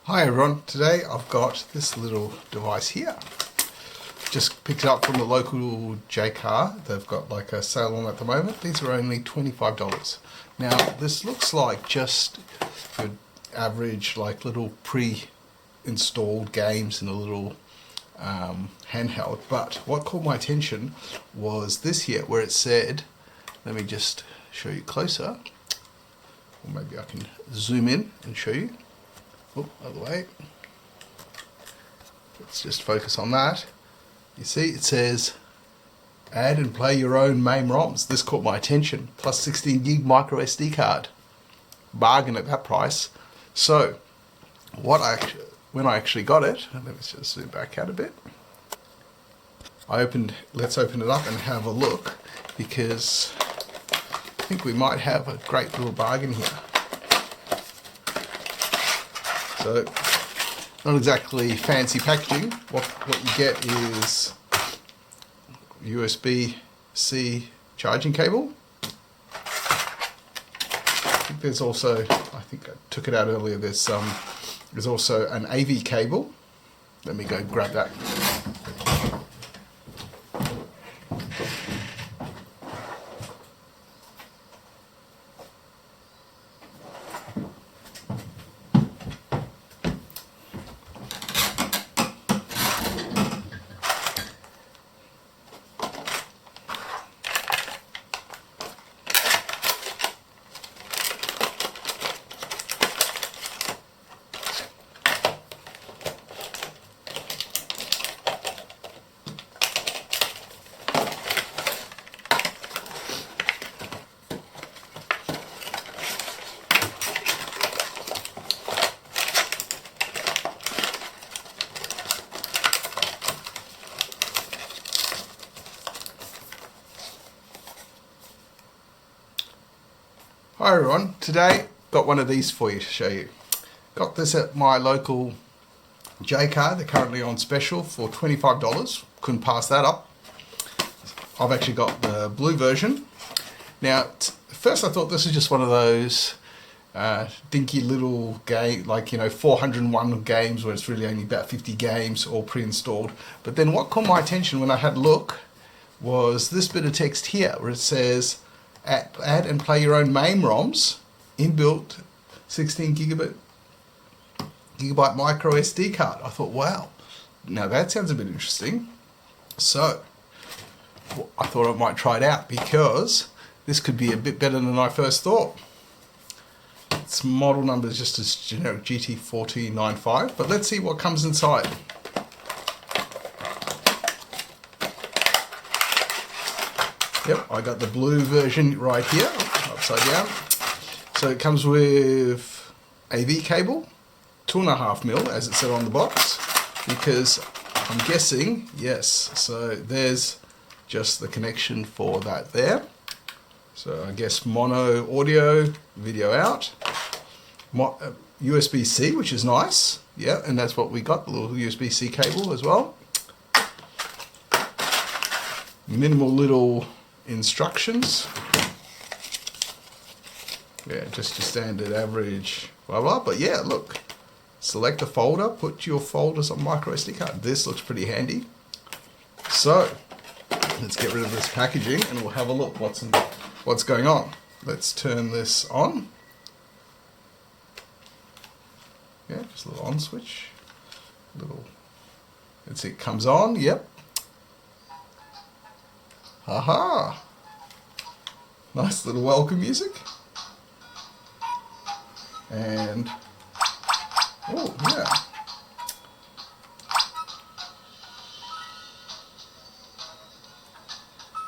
Hi everyone, today I've got this little device here. Just picked it up from the local Jaycar. They've got like a sale on at the moment. These are only $25. Now this looks like just your average like little pre-installed games in a little handheld, but what caught my attention was this here where it said, let me just show you closer, or maybe I can zoom in and show you. Oh, other way. Let's just focus on that. You see, it says add and play your own MAME ROMs. This caught my attention. Plus 16 gig micro SD card. Bargain at that price. So, when I actually got it, let me just zoom back out a bit. Let's open it up and have a look, because I think we might have a great little bargain here. So, not exactly fancy packaging. What you get is USB-C charging cable. I think there's also, I think I took it out earlier, there's also an AV cable. Let me go grab that. Hi everyone, today got one of these for you to show you. Got this at my local Jaycar. They're currently on special for $25. Couldn't pass that up. I've actually got the blue version. Now, first I thought this was just one of those dinky little game, like 401 games where it's really only about 50 games all pre-installed. But then what caught my attention when I had a look was this bit of text here where it says add and play your own MAME ROMs, inbuilt 16 gigabyte micro SD card. I thought, wow, now that sounds a bit interesting. So I thought I might try it out, because this could be a bit better than I first thought. Its model number is just as generic GT4095, but let's see what comes inside. Yep, I got the blue version right here, upside down. So it comes with AV cable, 2.5mm as it said on the box, because I'm guessing, yes, so there's just the connection for that there. So I guess mono audio, video out. USB-C, which is nice, yeah, and that's what we got, the little USB-C cable as well. Minimal little instructions. Yeah, just your standard average blah blah, but yeah, look, select a folder, put your folders on micro SD card. This looks pretty handy. So let's get rid of this packaging and we'll have a look what's going on. Let's turn this on. Yeah, just a little on switch. Let's see, it comes on, yep. Aha! Nice little welcome music. And, oh yeah.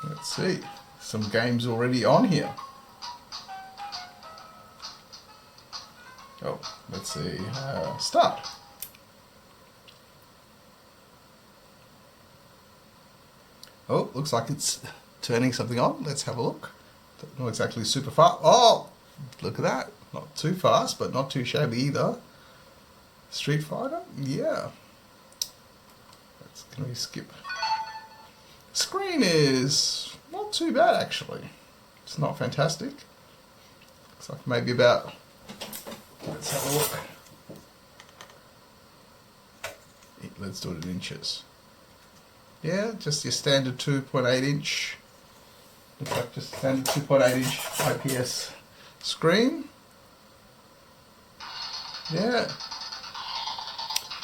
Let's see, some games already on here. Oh, let's see, start. Oh, looks like it's turning something on. Let's have a look. Not exactly super fast. Oh, look at that. Not too fast, but not too shabby either. Street Fighter? Yeah. Can we skip? Screen is not too bad actually. It's not fantastic. Looks like maybe about, let's have a look. let's do it in inches. Yeah, just your standard 2.8 inch. Looks like just standard 2.8 inch IPS screen. Yeah.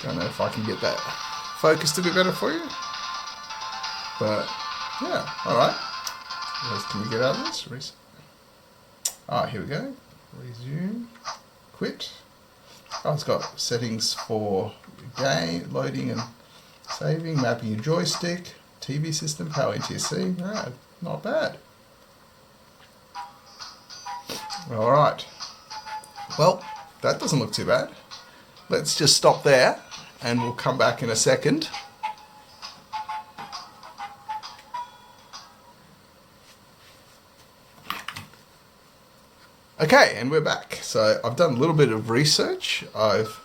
Don't know if I can get that focused a bit better for you. But yeah, alright. What else can we get out of this? Here we go. Resume. Quit. Oh, it's got settings for game, loading and saving, mapping your joystick, TV system, power NTSC. No, not bad. Alright. Well, that doesn't look too bad. Let's just stop there and we'll come back in a second. Okay, and we're back. So I've done a little bit of research. I've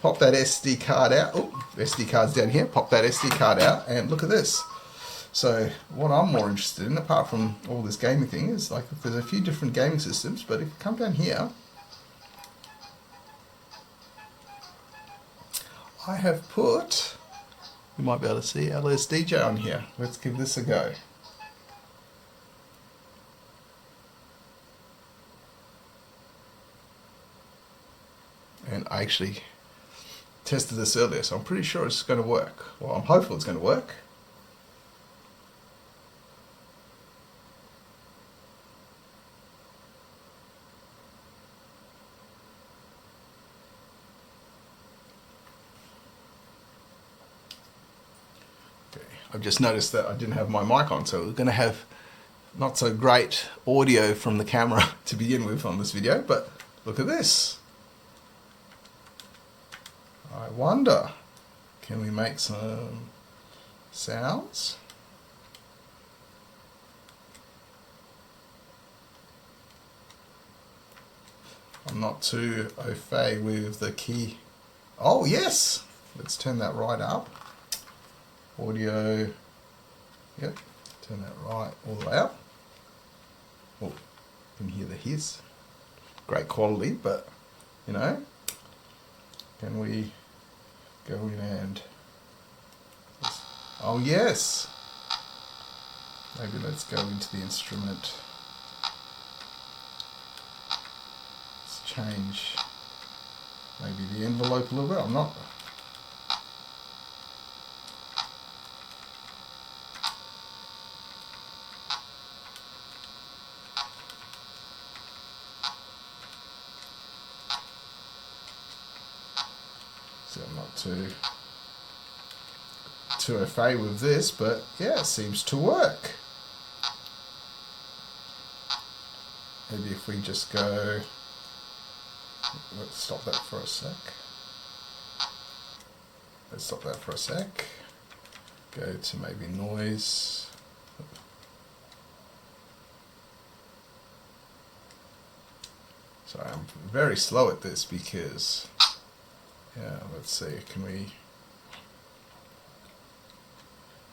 popped that SD card out. Oh, SD card's down here. Pop that SD card out and look at this. So what I'm more interested in, apart from all this gaming thing, is like there's a few different gaming systems, but if you come down here, I have put, you might be able to see LSDJ on here. Let's give this a go. And I actually tested this earlier, so I'm pretty sure it's going to work. Well, I'm hopeful it's going to work. Okay, I've just noticed that I didn't have my mic on, so we're going to have not so great audio from the camera to begin with on this video, but look at this. I wonder, can we make some sounds? I'm not too au fait with the key. Oh yes! Let's turn that right up. Audio, yep, turn that right all the way up. Oh, you can hear the hiss. Great quality, but you know, can we go in and, oh yes, maybe let's go into the instrument. Let's change maybe the envelope a little bit. I'm not, so I'm not too au fait with this, but yeah, it seems to work. Maybe if we just go, let's stop that for a sec. Let's stop that for a sec. Go to maybe noise. So I'm very slow at this because, yeah, let's see, can we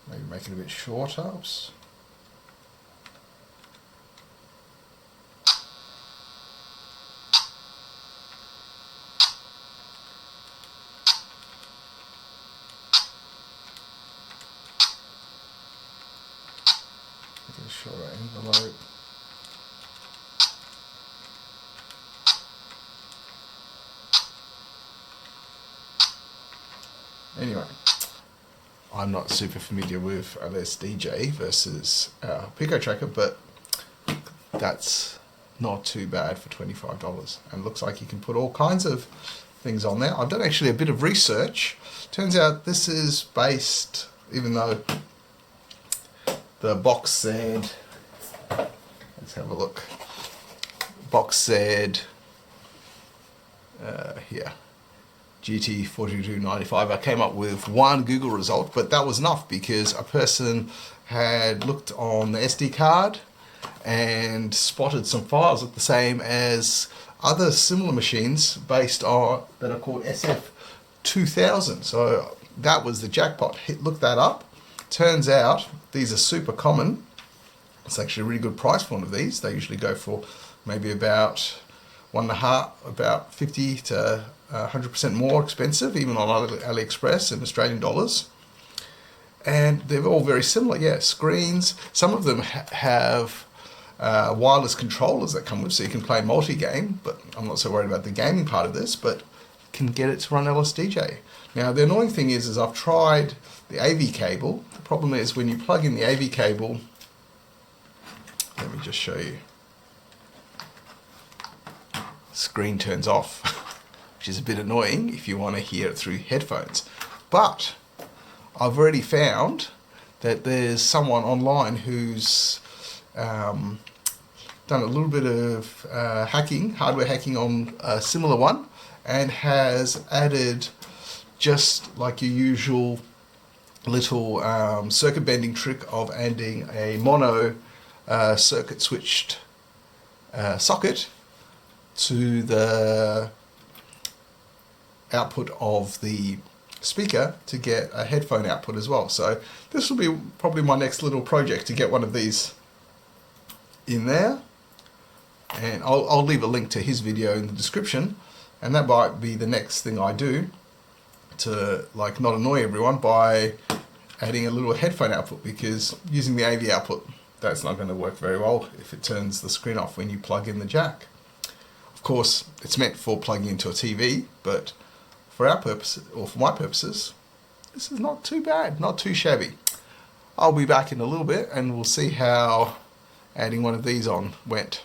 maybe make it a bit shorter? Oops. Make it a shorter envelope. Anyway, I'm not super familiar with LSDJ versus Pico Tracker, but that's not too bad for $25. And looks like you can put all kinds of things on there. I've done actually a bit of research. Turns out this is based, even though the box said, let's have a look. Box said, here. GT4295. I came up with one Google result, but that was enough because a person had looked on the SD card and spotted some files look the same as other similar machines based on that are called SF2000. So that was the jackpot. Look that up. Turns out these are super common. It's actually a really good price for one of these. They usually go for maybe about about 50 to 100% more expensive, even on AliExpress in Australian dollars. And they're all very similar, yeah. Screens, some of them have wireless controllers that come with, so you can play multi-game, but I'm not so worried about the gaming part of this, but can get it to run LSDJ. Now, the annoying thing is I've tried the AV cable. The problem is when you plug in the AV cable, let me just show you. Screen turns off, which is a bit annoying if you want to hear it through headphones. But I've already found that there's someone online who's done a little bit of hardware hacking on a similar one, and has added just like your usual little circuit bending trick of adding a mono circuit switched socket to the output of the speaker to get a headphone output as well. So this will be probably my next little project, to get one of these in there, and I'll leave a link to his video in the description, and that might be the next thing I do to like not annoy everyone by adding a little headphone output, because using the AV output, that's not going to work very well if it turns the screen off when you plug in the jack. Of course, it's meant for plugging into a TV, but for our purposes, or for my purposes, this is not too bad, not too shabby. I'll be back in a little bit and we'll see how adding one of these on went.